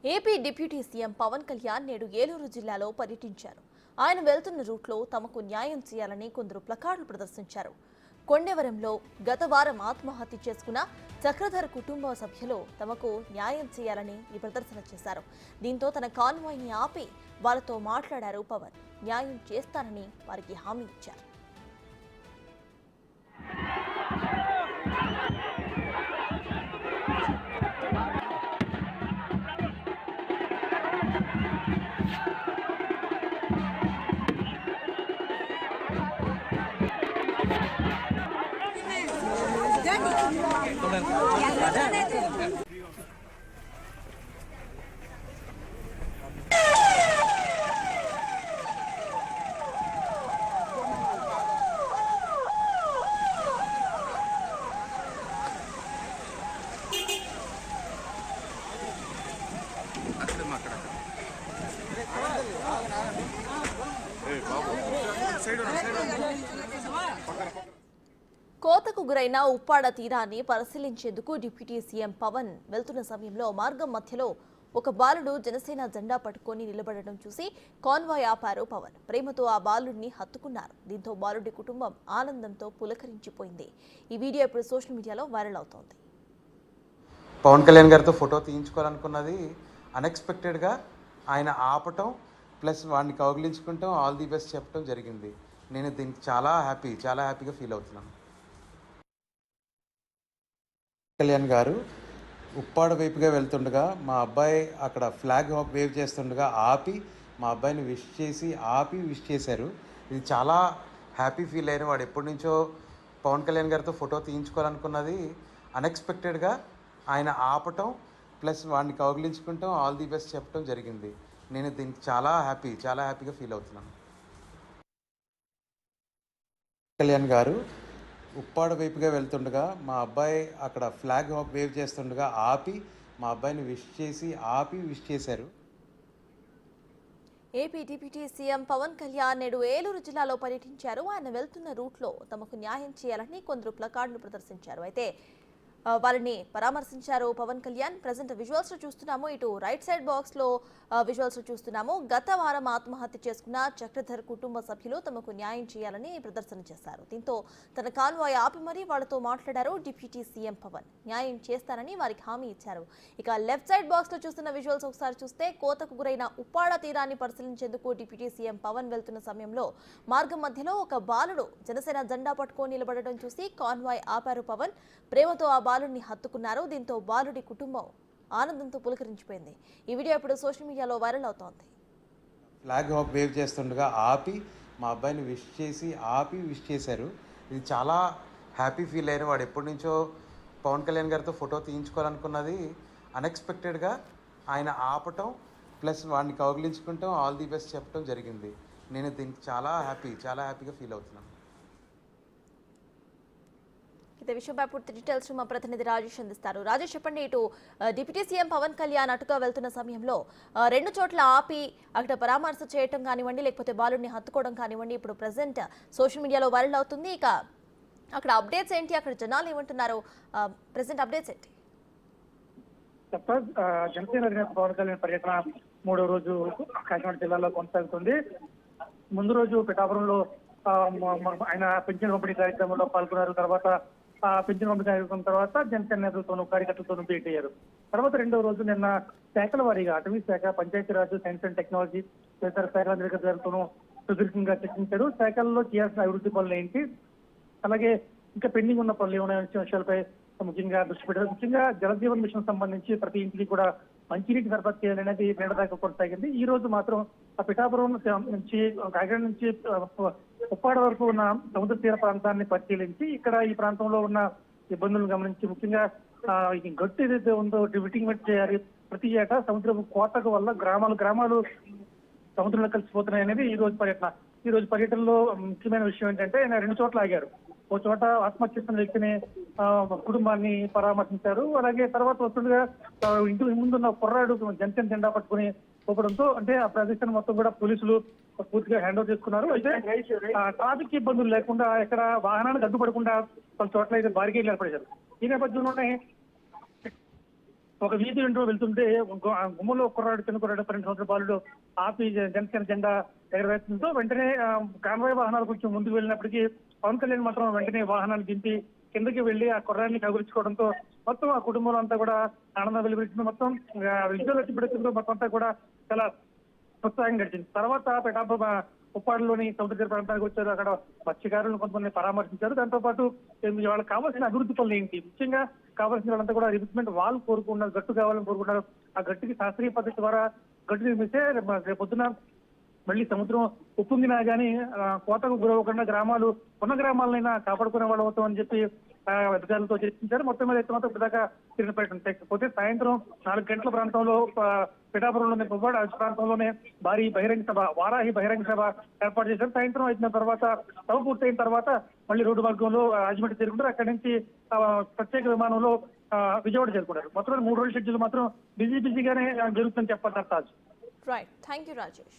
AP deputy CM Pawan Kalyan నేడు ఏలూరు జిల్లాలో పర్యటించారు. ఆయన వెళ్తున్న రూట్లో తమకు న్యాయం చేయాలని కొందరు ప్లకార్డులు ప్రదర్శించారు. కొండవరంలో గత వారం ఆత్మహత్య చేసుకున్న చక్రధర్ కుటుంబ సభ్యులు తమకు న్యాయం చేయాలని ఈ ప్రదర్శన చేశారు. దీంతో తన కాన్వాయ్ని ఆపి వారితో మాట్లాడారు పవన్. న్యాయం చేస్తానని వారికి హామీ ఇచ్చారు. కోతకు గురైన ఉప్పాడ తీరాన్ని పరిశీలించేందుకు డిప్యూటీ సీఎం పవన్ వెళ్తున్న సమయంలో మార్గం మధ్యలో ఒక బాలుడు జనసేన జెండా పట్టుకొని నిలబడడం చూసి కాన్వాయ్ ఆపారు పవన్. ప్రేమతో ఆ బాలుడిని హత్తుకున్నారు. దీంతో బాలుడి కుటుంబం ఆనందంతో పులకరించిపోయింది. ఈ వీడియో ఇప్పుడు సోషల్ మీడియాలో వైరల్ అవుతోంది. పవన్ కళ్యాణ్ గారితో ఫోటో తీయించుకోవాలనుకున్నది అన్ఎక్స్పెక్టెడ్గా ఆయన ఆపటం ప్లస్ వాడిని కౌగిలించుకుంటాం ఆల్ ది బెస్ట్ చెప్పడం జరిగింది. నేను దీనికి చాలా హ్యాపీగా ఫీల్ అవుతున్నాను. కళ్యాణ్ గారు ఉప్పాడ వైపుగా వెళ్తుండగా మా అబ్బాయి అక్కడ ఫ్లాగ్ వేవ్ చేస్తుండగా ఆపి మా అబ్బాయిని విష్ చేశారు. ఇది చాలా హ్యాపీ ఫీల్ అయిన వాడు ఎప్పటి నుంచో పవన్ కళ్యాణ్ గారితో ఫోటో తీయించుకోవాలనుకున్నది అన్ఎక్స్పెక్టెడ్గా ఆయన ఆపటం ప్లస్ వాడిని కౌగిలించుకుంటాం ఆల్ ది బెస్ట్ చెప్పడం జరిగింది. నేను దీనికి చాలా హ్యాపీగా ఫీల్ అవుతున్నాను. కళ్యాణ్ గారు ఉప్పాడ వైపుగా వెళ్తుండగా మా అబ్బాయి అక్కడ ఫ్లాగ్ వేవ్ చేస్తుండగా ఆపి మా అబ్బాయిని విష్ చేశారు. AP deputy CM Pawan Kalyan నేడు ఏలూరు జిల్లాలో పర్యటించారు. ఆయన వెళ్తున్న రూట్లో తమకు న్యాయం చేయాలని కొందరు ప్లకార్డులు ప్రదర్శించారు. అయితే వారిని పరామర్శించారు పవన్ కళ్యాణ్. ప్రెజెంట్ విజువల్స్ లో చూస్తున్నాము. ఇటు రైట్ సైడ్ బాక్స్ లో విజువల్స్ లో చూస్తున్నాము. గత వారం ఆత్మహత్య చేసుకున్న చక్రధర్ కుటుంబ సభ్యులు తమకు న్యాయం చేయాలని ప్రదర్శన చేశారు. దీంతో తన కాన్వాయ్ ఆపి మరీ వాళ్లతో మాట్లాడారు డిప్యూటీ సీఎం పవన్. న్యాయం చేస్తానని వారికి హామీ ఇచ్చారు. ఇక లెఫ్ట్ సైడ్ బాక్స్ లో చూస్తున్న విజువల్స్ ఒకసారి చూస్తే కోతకు గురైన ఉప్పాడ తీరాన్ని పరిశీలించేందుకు డిప్యూటీ సీఎం పవన్ వెళ్తున్న సమయంలో మార్గం మధ్యలో ఒక బాలుడు జనసేన జెండా పట్టుకొని నిలబడడం చూసి కాన్వాయ్ ఆపారు పవన్. ప్రేమతో ఆ బాలుడిని హత్తుకున్నారు. దీంతో బాలుడి కుటుంబం ఆనందంతో పులకరించిపోయింది. ఈ వీడియో ఇప్పుడు సోషల్ మీడియాలో వైరల్ అవుతోంది. ఫ్లాగ్ వేవ్ చేస్తుండగా ఆపి మా అబ్బాయిని విష్ చేశారు. ఇది చాలా హ్యాపీ ఫీల్ అయిన వాడు ఎప్పటి నుంచో పవన్ కళ్యాణ్ గారితో ఫోటో తీయించుకోవాలనుకున్నది అన్ఎక్స్పెక్టెడ్గా ఆయన ఆపటం ప్లస్ వాడిని కౌగిలించుకుంటాం ఆల్ ది బెస్ట్ చెప్పడం జరిగింది. నేను దీనికి చాలా హ్యాపీగా ఫీల్ అవుతున్నాను. ఇదే విషయంపై పూర్తి డీటెయిల్స్ మా ప్రతినిధి రాజేష్ అందిస్తారు. రాజేష్, చెప్పండి. ఇటు డిప్యూటీ సీఎం పవన్ కళ్యాణ్ అటుగా వెళ్తున్న సమయంలో రెండు చోట్ల ఆపి అక్కడ పరామర్శ చేయటం కానివ్వండి, లేకపోతే బాలుడిని హత్తుకోవడం కానివ్వండి, ఇప్పుడు ప్రెసెంట్ సోషల్ మీడియాలో వైరల్ అవుతుంది. ఇక అక్కడ అప్డేట్స్ ఏంటి, అక్కడ జనాలు ఏమంటున్నారు, ప్రెసెంట్ అప్డేట్స్ ఏంటి? జనసేన అధినేత పవన్ కళ్యాణ్ పర్యటన 3వ రోజు కాకినాడ జిల్లాలో కొనసాగుతుంది. ముందు రోజు పిఠాపురంలో ఆయన పెన్షన్ పంపిణీ కార్యక్రమంలో పాల్గొన్నారు. తర్వాత పెన్షన్ పంపిణీ కార్యక్రమం తర్వాత జనసేన నేతలతోనూ కార్యకర్తలతోనూ భేటీ అయ్యారు. తర్వాత 2వ రోజు నిన్న శాఖల వారీగా అటవీ శాఖ, పంచాయతీరాజ్, సైన్స్ అండ్ టెక్నాలజీ తదితర శాఖల అధికారులతోనూ సుదీర్ఘంగా చర్చించారు. శాఖల్లో చేయాల్సిన అభివృద్ధి పనులు ఏంటి, అలాగే ఇంకా పెండింగ్ ఉన్న పనులు ఏమైనా విషయాలపై ముఖ్యంగా దృష్టి పెట్టారు. ముఖ్యంగా జలజీవన్ మిషన్ సంబంధించి ప్రతి ఇంటికి కూడా మంచినీటి సరఫరా చేయాలనేది నిన్నదాకా కొనసాగింది. ఈ రోజు మాత్రం ఆ పిఠాపురం నుంచి కాకినాడ నుంచి ఉప్పాడ వరకు ఉన్న సముద్ర తీర ప్రాంతాన్ని పరిశీలించి ఇక్కడ ఈ ప్రాంతంలో ఉన్న ఇబ్బందులను గమనించి ముఖ్యంగా గట్టు ఏదైతే ఉందో విటింగ్ చేయాలి. ప్రతి ఏటా సముద్రం కోతకు వల్ల గ్రామాలు సముద్రంలో కలిసిపోతున్నాయి అనేది ఈ రోజు పర్యటనలో ముఖ్యమైన విషయం ఏంటంటే ఆయన 2 చోట్ల ఆగారు. ఓ చోట ఆత్మహత్య చేస్తున్న వ్యక్తిని కుటుంబాన్ని పరామర్శించారు. అలాగే తర్వాత వస్తుండగా ఇంటి ముందున్న కుర్రాడు జనసేన జెండా పట్టుకుని పోవడంతో అంటే ఆ ప్రదేశాన్ని మొత్తం కూడా పోలీసులు పూర్తిగా హ్యాండ్ ఓవర్ చేసుకున్నారు. అయితే ట్రాఫిక్ ఇబ్బందులు లేకుండా ఎక్కడ వాహనానికి అడ్డుపడకుండా కొన్ని చోట్ల అయితే బారికేడ్లు ఏర్పడేశారు. ఈ నేపథ్యంలోనే ఒక వీధి వెంటూ వెళ్తుంటే గుమ్మలో కుర్రాడు చిన్న కుర్రాడు 12 సంవత్సరాల బాలుడు ఆపి జనసేన జెండా ఎగరవేస్తుందో వెంటనే కాన్వాయ్ వాహనాలు కొంచెం ముందుకు వెళ్ళినప్పటికీ పవన్ కళ్యాణ్ మాత్రం వెంటనే వాహనాన్ని దింపి కిందకి వెళ్లి ఆ కుర్రాన్ని కగురించుకోవడంతో మొత్తం ఆ కుటుంబంలో అంతా కూడా ఆనందం వెలువరించింది. మొత్తం విజువల్ వచ్చి పెడుతుందో మొత్తం అంతా కూడా చాలా ఉత్సాహం గడిచింది. తర్వాత ఉప్పాడులోని సముద్ర ప్రాంతానికి వచ్చారు. అక్కడ మత్స్యకారులను కొంతమంది పరామర్శించారు. దాంతో పాటు వాళ్ళకి కావాల్సిన అభివృద్ధి పనులు ఏంటి, ముఖ్యంగా కావాల్సిన వాళ్ళంతా కూడా రిప్లేస్మెంట్ వాల్ కోరుకున్నారు, గట్టు కావాలని కోరుకున్నారు. ఆ గట్టుకి శాస్త్రీయ పద్ధతి ద్వారా గట్టు నిర్మిస్తే రేపు పొద్దున మళ్ళీ సముద్రం ఉప్పొంగినా గానీ కోతకు గురవకుండా గ్రామాలు ఉన్న గ్రామాలనైనా కాపాడుకునే వాళ్ళు అవుతామని చెప్పి అధికారులతో చర్చించారు. మొత్తం మీద అయితే మాత్రం ఇప్పటిదాకా తిరిగి పెట్టకపోతే సాయంత్రం 4 గంటల ప్రాంతంలో పిఠాపురంలోని పువ్వాడ ప్రాంతంలోనే భారీ బహిరంగ సభ, వారాహి బహిరంగ సభ ఏర్పాటు చేశారు. సాయంత్రం అయిన తర్వాత సభ పూర్తయిన తర్వాత మళ్ళీ రోడ్డు మార్గంలో రాజమండ్రి చేరుకుంటారు. అక్కడి నుంచి ప్రత్యేక విమానంలో విజయవాడ చేరుకున్నారు. మొత్తం 3 రోజుల షెడ్యూల్ మాత్రం బిజీగానే జరుగుతుందని చెప్పారు. Right, thank you Rajesh.